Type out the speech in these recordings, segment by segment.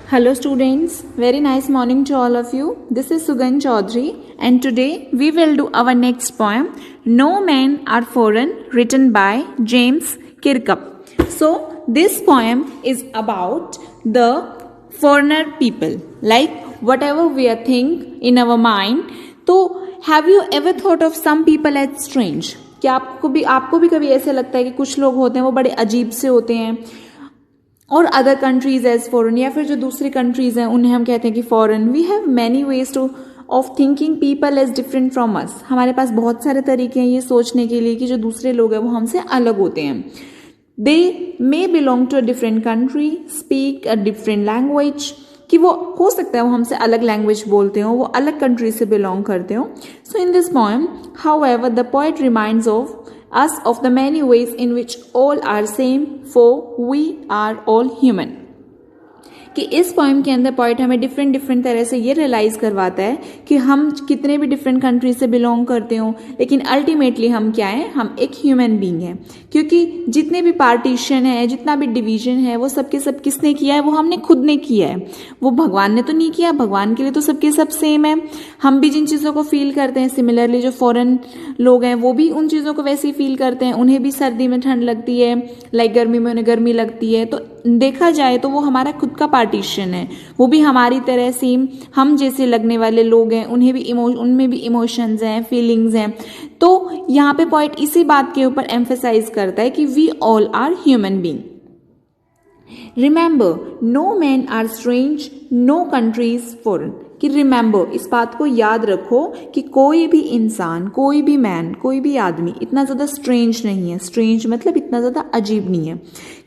Hello students, very nice morning to all of you. This is Sugan Chaudhary and today we will do our next poem, No Men Are Foreign, written by James Kirkup. So this poem is about the foreigner people, like whatever we are think in our mind. तो have you ever thought of some people as strange? क्या आपको भी कभी ऐसे लगता है कि कुछ लोग होते हैं वो बड़े अजीब से होते हैं और अदर कंट्रीज एज फॉरेन, या फिर जो दूसरी कंट्रीज हैं उन्हें हम कहते हैं कि foreign. We have many ways to of thinking people as different from us. हमारे पास बहुत सारे तरीके हैं ये सोचने के लिए कि जो दूसरे लोग हैं वो हमसे अलग होते हैं. They may belong to a different country, speak a different language, कि वो हो सकता है वो हमसे अलग लैंग्वेज बोलते हो, वो अलग कंट्री से बिलोंग करते हो. So in this poem however the poet reminds of us of the many ways in which all are same, for we are all human. कि इस पोएम के अंदर पोएट हमें डिफरेंट तरह से ये रियलाइज करवाता है कि हम कितने भी डिफरेंट कंट्री से बिलोंग करते हो, लेकिन अल्टीमेटली हम क्या हैं, हम एक ह्यूमन बीइंग हैं. क्योंकि जितने भी पार्टीशन है, जितना भी डिवीजन है, वो सबके सब किसने किया है, वो हमने खुद ने किया है. वो भगवान ने तो नहीं किया. भगवान के लिए तो सबके सब सेम है. हम भी जिन चीज़ों को फील करते हैं, सिमिलरली जो फॉरेन लोग हैं वो भी उन चीज़ों को वैसे ही फील करते हैं. उन्हें भी सर्दी में ठंड लगती है, लाइक गर्मी में उन्हें गर्मी लगती है. तो देखा जाए तो वो हमारा खुद का पार्टीशन है. वो भी हमारी तरह सेम हम जैसे लगने वाले लोग हैं. उनमें भी इमोशंस हैं, फीलिंग्स हैं. तो यहाँ पे पॉइंट इसी बात के ऊपर एम्फेसाइज करता है कि we all are human being. Remember, no man are strange, no country is foreign. कि रिमेंबर, इस बात को याद रखो कि कोई भी इंसान, कोई भी मैन, कोई भी आदमी इतना ज़्यादा स्ट्रेंज नहीं है. स्ट्रेंज मतलब इतना ज़्यादा अजीब नहीं है.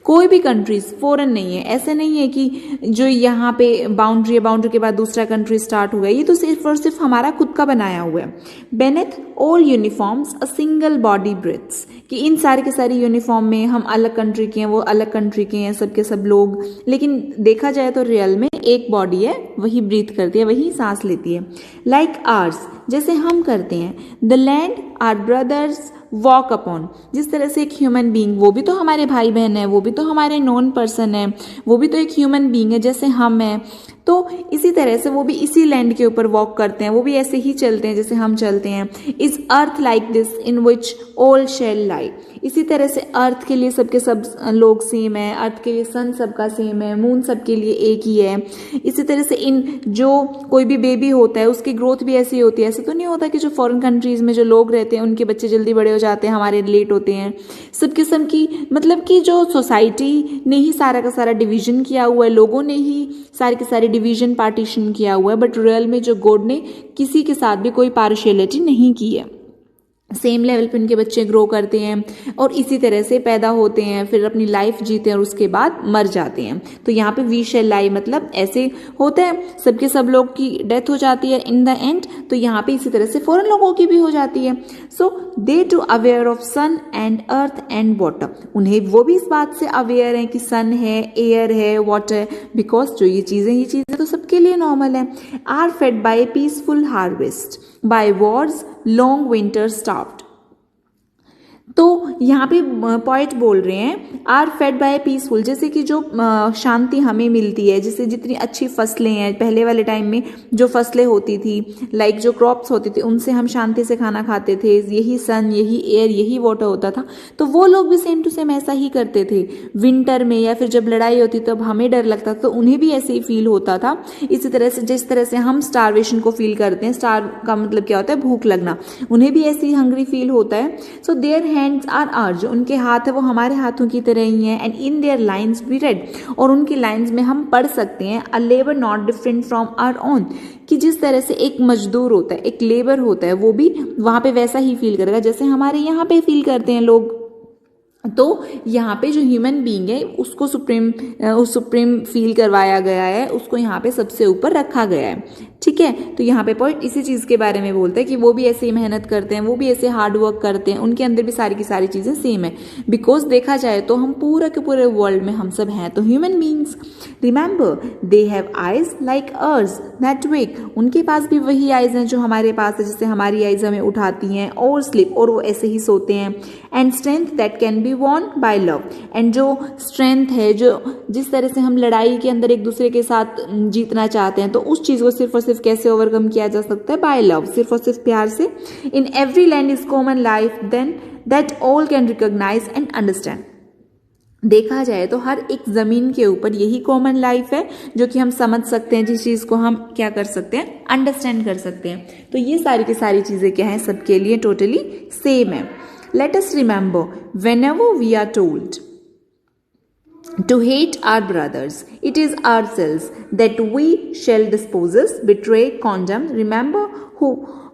कोई भी कंट्रीज फॉरेन नहीं है. ऐसे नहीं है कि जो यहाँ पे बाउंड्री है, बाउंड्री के बाद दूसरा कंट्री स्टार्ट हो गया. ये तो सिर्फ और सिर्फ हमारा खुद का बनाया हुआ है. Beneath all uniforms a single body breathes. कि इन सारे के सारे यूनिफॉर्म में हम अलग कंट्री के हैं, वो अलग कंट्री के हैं, सबके सब लोग. लेकिन देखा जाए तो रियल में एक बॉडी है, वही ब्रीथ करती है, वही सांस लेती है. लाइक आर्स, जैसे हम करते हैं. The land our brothers walk upon. जिस तरह से एक ह्यूमन बीइंग, वो भी तो हमारे भाई बहन है, वो भी तो हमारे नॉन पर्सन है, वो भी तो एक ह्यूमन बीइंग है जैसे हम हैं. तो इसी तरह से वो भी इसी लैंड के ऊपर वॉक करते हैं, वो भी ऐसे ही चलते हैं जैसे हम चलते हैं. Is earth like this in which all shall lie. इसी तरह से अर्थ के लिए सबके सब लोग सेम है, अर्थ के लिए सन सबका सेम है, मून सबके लिए एक ही है. इसी तरह से इन जो कोई भी बेबी होता है उसकी ग्रोथ भी ऐसी होती है. ऐसे तो नहीं होता कि जो फॉरेन कंट्रीज में जो लोग रहते हैं उनके बच्चे जल्दी बड़े हो जाते हैं, हमारे लेट होते हैं. सब किस्म की मतलब कि जो सोसाइटी ने ही सारा का सारा डिवीजन किया हुआ है, लोगों ने ही सारे के सारे डिवीजन पार्टीशन किया हुआ है. बट रियल में जो गॉड ने किसी के साथ भी कोई पार्शियलिटी नहीं की है. सेम लेवल पे उनके बच्चे ग्रो करते हैं और इसी तरह से पैदा होते हैं, फिर अपनी लाइफ जीते हैं और उसके बाद मर जाते हैं. तो यहाँ पे वी शेल लाई मतलब ऐसे होता है, सबके सब लोग की डेथ हो जाती है इन द एंड. तो यहाँ पे इसी तरह से फॉरेन लोगों की भी हो जाती है. So they too aware of sun and earth and water. उन्हें वो भी इस बात से अवेयर है कि सन है, एयर है, वाटर, बिकॉज जो ये चीजें तो सबके लिए नॉर्मल है. Are fed by peaceful harvest, by war's long winter starved. तो यहाँ पे पॉइंट बोल रहे हैं आर फेड बाय पीसफुल, जैसे कि जो शांति हमें मिलती है, जैसे जितनी अच्छी फसलें हैं पहले वाले टाइम में, जो फसलें होती थी, लाइक जो क्रॉप्स होती थी, उनसे हम शांति से खाना खाते थे. यही सन, यही एयर, यही वाटर होता था. तो वो लोग भी सेम टू सेम ऐसा ही करते थे. विंटर में या फिर जब लड़ाई होती तब हमें डर लगता था, तो उन्हें भी ऐसे ही फील होता था. इसी तरह से जिस तरह से हम स्टारवेशन को फील करते हैं, स्टार का मतलब क्या होता है, भूख लगना, उन्हें भी ऐसे ही हंग्री फील होता है. So their hands are our, जो उनके हाथ है वो हमारे हाथों की तरह ही है. And in their lines we read, और उनकी लाइन्स में हम पढ़ सकते हैं a labour not different from our own. कि जिस तरह से एक मजदूर होता है, एक लेबर होता है, वो भी वहां पे वैसा ही फील करेगा जैसे हमारे यहाँ पे फील करते हैं लोग. तो यहाँ पे जो ह्यूमन बीइंग है उसको सुप्रीम फील करवाया गया है, उसको यहाँ पे सबसे ऊपर रखा गया है. ठीक है। तो यहाँ पे पॉइंट इसी चीज के बारे में बोलता है कि वो भी ऐसे ही मेहनत करते हैं, वो भी ऐसे हार्ड वर्क करते हैं, उनके अंदर भी सारी की सारी चीजें सेम है। बिकॉज देखा जाए तो हम पूरा के पूरे वर्ल्ड में हम सब हैं तो human beings. Remember they have eyes like ours that wake, उनके पास भी वही आईज हैं जो हमारे पास है, जिससे हमारी आईज हमें उठाती हैं, और स्लीप, और वो ऐसे ही सोते हैं। And strength that can be won by love, and जो स्ट्रेंथ है, जो जिस तरह से हम लड़ाई के अंदर एक दूसरे के साथ जीतना चाहते हैं, तो उस चीज को सिर्फ और सिर्फ कैसे ओवरकम किया जा सकता है? बाय लव, सिर्फ और सिर्फ प्यार से। In every land is common life then that all can recognise and understand. देखा जाए तो हर एक जमीन के ऊपर यही कॉमन लाइफ है जो कि हम समझ सकते हैं, जिस चीज को हम क्या कर सकते हैं? अंडरस्टैंड कर सकते हैं। तो ये सारी की सारी चीजें क्या है? सबके लिए टोटली सेम है। Let us remember whenever we are told to hate our brothers, it is ourselves that we shall dispose, betray, condemn. Remember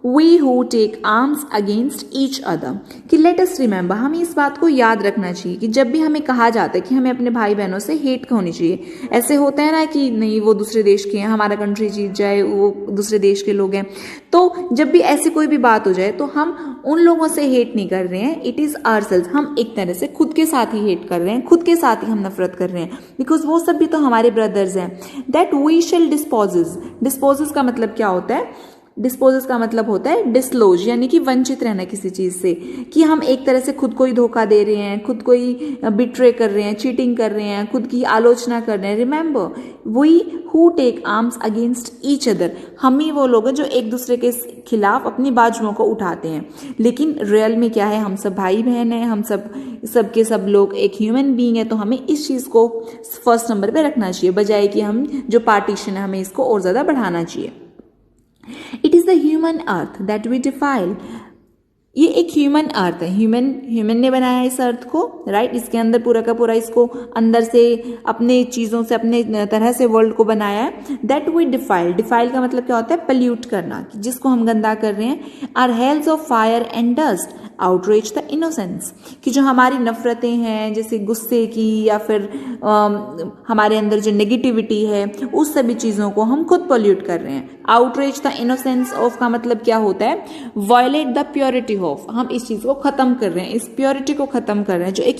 we who take arms against each other. कि let us remember, हमें इस बात को याद रखना चाहिए कि जब भी हमें कहा जाता है कि हमें अपने भाई बहनों से हेट होनी चाहिए, ऐसे होता है ना कि नहीं वो दूसरे देश के हैं, हमारा कंट्री जीत जाए, वो दूसरे देश के लोग हैं, तो जब भी ऐसी कोई भी बात हो जाए तो हम उन लोगों से हेट नहीं कर रहे हैं, इट इज आवरसेल्व्स, हम एक तरह से खुद के साथ ही हेट कर रहे हैं, खुद के साथ ही हम नफरत कर रहे हैं, बिकॉज वो सब भी तो हमारे ब्रदर्स हैं। That we shall dispossess, dispossess का मतलब क्या होता है? डिस्पोजेस का मतलब होता है डिसलोज, यानी कि वंचित रहना किसी चीज से, कि हम एक तरह से खुद को ही धोखा दे रहे हैं, खुद को ही बिट्रे कर रहे हैं, चीटिंग कर रहे हैं, खुद की आलोचना कर रहे हैं। Remember we who take arms against each other, हम ही वो लोग हैं जो एक दूसरे के खिलाफ अपनी बाजुओं को उठाते हैं, लेकिन रियल में क्या है? हम सब भाई बहन हैं, हम सब के सब लोग एक ह्यूमन बीइंग है। तो हमें इस चीज को फर्स्ट नंबर पे रखना चाहिए, बजाय कि हम जो पार्टीशन है हमें इसको और ज्यादा बढ़ाना चाहिए। It is the human earth that we defile, ये एक ह्यूमन अर्थ है, ह्यूमन ने बनाया इस अर्थ को, राइट। इसके अंदर पूरा का पूरा इसको अंदर से अपने चीजों से अपने तरह से वर्ल्ड को बनाया है। दैट वी डिफाइल, डिफाइल का मतलब क्या होता है? पल्यूट करना, जिसको हम गंदा कर रहे हैं। Are hells of fire and dust outreach the innocence, कि जो हमारी नफरतें हैं, जैसे गुस्से की या फिर हमारे अंदर जो नेगेटिविटी है, उस सभी चीजों को हम खुद पॉल्यूट कर रहे हैं। आउटरीच द इनोसेंस ऑफ का मतलब क्या होता है? वायलेट द प्योरिटी ऑफ, हम इस चीज को खत्म कर रहे हैं, इस प्योरिटी को खत्म कर रहे हैं जो एक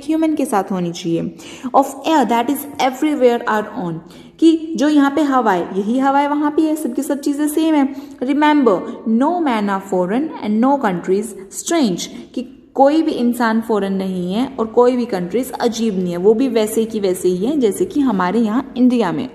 ह्यूमन के साथ होनी चाहिए। Of air that is everywhere our own, कि जो यहाँ पे हवा है यही हवा है वहां पे है, सबकी सब चीजें सेम है। Remember no man are foreign and no countries strange, कि कोई भी इंसान फॉरेन नहीं है और कोई भी कंट्रीज अजीब नहीं है, वो भी वैसे की वैसे ही है जैसे कि हमारे यहाँ इंडिया में।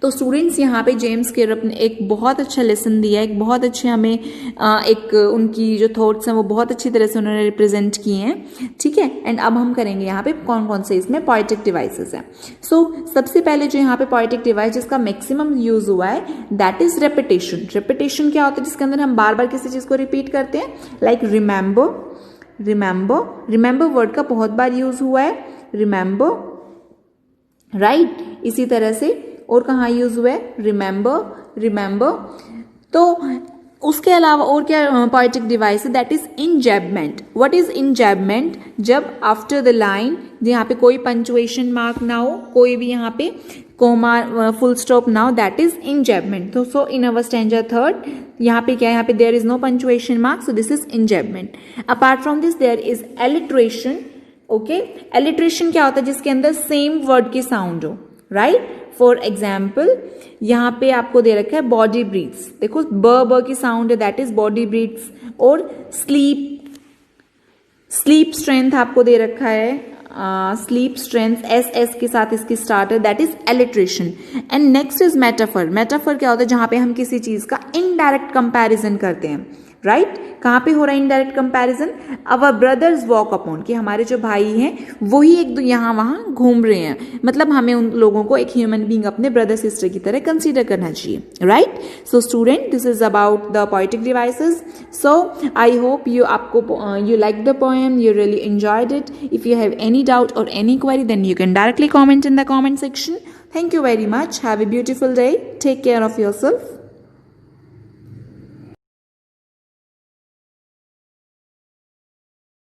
तो स्टूडेंट्स यहाँ पे जेम्स क्लियर ने एक बहुत अच्छा लेसन दिया, एक बहुत अच्छे हमें एक उनकी जो थॉट्स हैं वो बहुत अच्छी तरह से उन्होंने रिप्रेजेंट किए हैं, ठीक है। एंड अब हम करेंगे यहाँ पे कौन कौन से इसमें पोएटिक डिवाइसेस हैं। सो सबसे पहले जो यहाँ पे पोएटिक डिवाइस जिसका मैक्सिमम यूज हुआ है दैट इज रेपिटेशन। रेपिटेशन क्या होता है? जिसके अंदर हम बार बार किसी चीज को रिपीट करते हैं, लाइक रिमेंबर, रिमेंबर वर्ड का बहुत बार यूज हुआ है, रिमेंबर, राइट। इसी तरह से और कहाँ यूज हुआ है? रिमेंबर। तो उसके अलावा और क्या पोएटिक डिवाइस है? That is enjambment. What is enjambment? जब आफ्टर द लाइन यहाँ पे कोई पंचुएशन मार्क ना हो, कोई भी यहाँ पे कोमा फुल स्टॉप ना हो, दैट इज इंजैबमेंट। तो सो इन अवर स्टैंजा थर्ड यहाँ पे क्या है? यहाँ पे there is no punctuation mark, so this is enjambment. Apart from this there is alliteration. Okay, alliteration क्या होता है? जिसके अंदर सेम वर्ड की साउंड हो, राइट। फॉर एग्जाम्पल यहाँ पे आपको दे रखा है बॉडी ब्रीथ्स, देखो ब की साउंड है, दैट इज बॉडी ब्रीथ्स। और स्लीप स्ट्रेंथ आपको दे रखा है, स्लीप स्ट्रेंथ एस के साथ इसकी स्टार्ट है, that is alliteration. And next is metaphor. Metaphor क्या होता है? जहां पे हम किसी चीज का इनडायरेक्ट कंपैरिजन करते हैं, राइट। कहां पे हो रहा है इनडायरेक्ट कंपैरिजन? अवर ब्रदर्स वॉक अपॉन, कि हमारे जो भाई हैं वही एक यहाँ वहां घूम रहे हैं, मतलब हमें उन लोगों को एक ह्यूमन बीइंग अपने ब्रदर सिस्टर की तरह कंसीडर करना चाहिए, right. So student this is about the poetic devices. So I hope you like the poem, you really enjoyed it. If you have any doubt or any query, then you can directly comment in the comment section. Thank you very much. Have a beautiful day. Take care of yourself.